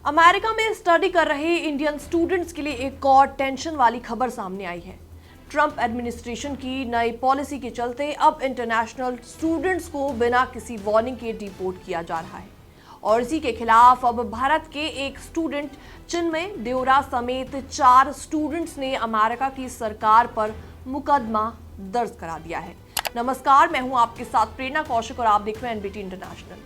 America में study कर रहे इंडियन स्टूडेंट्स के लिए एक और टेंशन वाली खबर सामने आई है। ट्रंप एडमिनिस्ट्रेशन की नई पॉलिसी के चलते अब इंटरनेशनल स्टूडेंट्स को बिना किसी वार्निंग के डिपोर्ट किया जा रहा है और इसी के खिलाफ अब भारत के एक स्टूडेंट चिन्मय देवरा समेत 4 स्टूडेंट्स ने अमेरिका की सरकार पर मुकदमा दर्ज करा दिया है। नमस्कार, मैं हूं आपके साथ प्रेरणा कौशिक और आप देख रहे हैं एनबीटी इंटरनेशनल।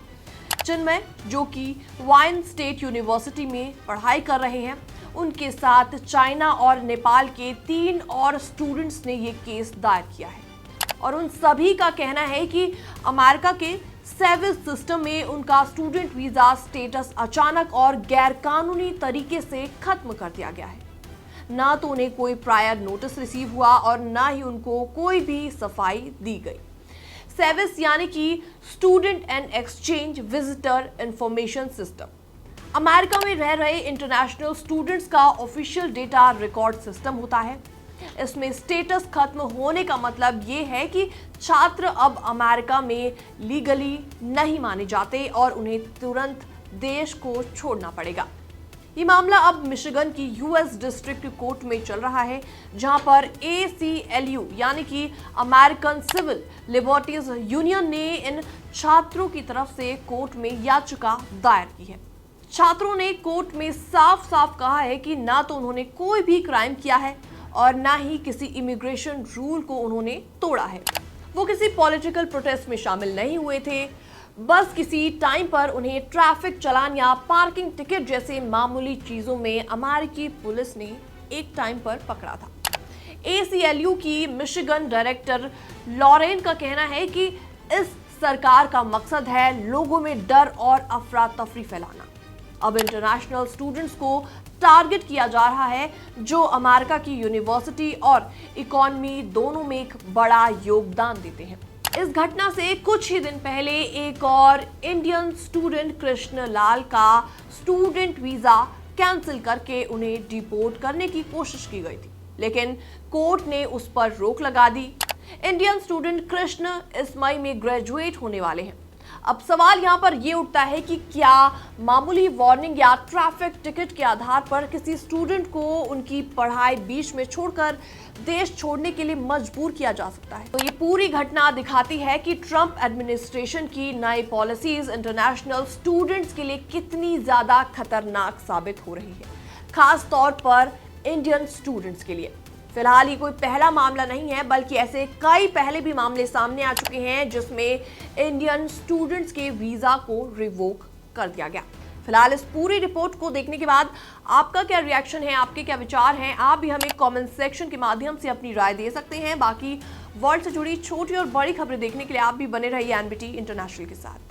चिन्मय, जो कि वाइन स्टेट यूनिवर्सिटी में पढ़ाई कर रहे हैं, उनके साथ चाइना और नेपाल के 3 और स्टूडेंट्स ने ये केस दायर किया है और उन सभी का कहना है कि अमेरिका के सर्विस सिस्टम में उनका स्टूडेंट वीजा स्टेटस अचानक और गैरकानूनी तरीके से खत्म कर दिया गया है। ना तो उन्हें कोई प्रायर नोटिस रिसीव हुआ और ना ही उनको कोई भी सफाई दी गई। सेविस यानी कि student and exchange visitor information system America में रह रहे इंटरनेशनल स्टूडेंट्स का ऑफिशियल डेटा रिकॉर्ड सिस्टम होता है। इसमें स्टेटस खत्म होने का मतलब ये है कि छात्र अब अमेरिका में लीगली नहीं माने जाते और उन्हें तुरंत देश को छोड़ना पड़ेगा। ये मामला अब मिशिगन की यूएस डिस्ट्रिक्ट कोर्ट में चल रहा है, जहां पर ACLU यानी कि अमेरिकन सिविल लिबर्टीज यूनियन ने इन छात्रों की तरफ से कोर्ट में याचिका दायर की है। छात्रों ने कोर्ट में साफ साफ कहा है कि ना तो उन्होंने कोई भी क्राइम किया है और ना ही किसी इमिग्रेशन रूल को उन्होंने तोड़ा है। वो किसी पॉलिटिकल प्रोटेस्ट में शामिल नहीं हुए थे, बस किसी टाइम पर उन्हें ट्रैफिक चालान या पार्किंग टिकट जैसे मामूली चीजों में अमेरिकी पुलिस ने एक टाइम पर पकड़ा था। ACLU की मिशिगन डायरेक्टर लॉरेन का कहना है कि इस सरकार का मकसद है लोगों में डर और अफरा तफरी फैलाना। अब इंटरनेशनल स्टूडेंट्स को टारगेट किया जा रहा है जो अमेरिका की यूनिवर्सिटी और इकोनॉमी दोनों में एक बड़ा योगदान देते हैं। इस घटना से कुछ ही दिन पहले एक और इंडियन स्टूडेंट कृष्ण लाल का स्टूडेंट वीजा कैंसिल करके उन्हें डिपोर्ट करने की कोशिश की गई थी, लेकिन कोर्ट ने उस पर रोक लगा दी। इंडियन स्टूडेंट कृष्ण इस मई में ग्रेजुएट होने वाले हैं। अब सवाल यहाँ पर यह उठता है कि क्या मामूली वार्निंग या ट्रैफिक टिकट के आधार पर किसी स्टूडेंट को उनकी पढ़ाई बीच में छोड़कर देश छोड़ने के लिए मजबूर किया जा सकता है। तो ये पूरी घटना दिखाती है कि ट्रंप एडमिनिस्ट्रेशन की नई पॉलिसीज इंटरनेशनल स्टूडेंट्स के लिए कितनी ज्यादा खतरनाक साबित हो रही है, खास तौर पर इंडियन स्टूडेंट्स के लिए। फिलहाल ये कोई पहला मामला नहीं है, बल्कि ऐसे कई पहले भी मामले सामने आ चुके हैं जिसमें इंडियन स्टूडेंट्स के वीजा को रिवोक कर दिया गया। फिलहाल इस पूरी रिपोर्ट को देखने के बाद आपका क्या रिएक्शन है, आपके क्या विचार हैं, आप भी हमें कमेंट सेक्शन के माध्यम से अपनी राय दे सकते हैं। बाकी वर्ल्ड से जुड़ी छोटी और बड़ी खबरें देखने के लिए आप भी बने रहिए एनबीटी इंटरनेशनल के साथ।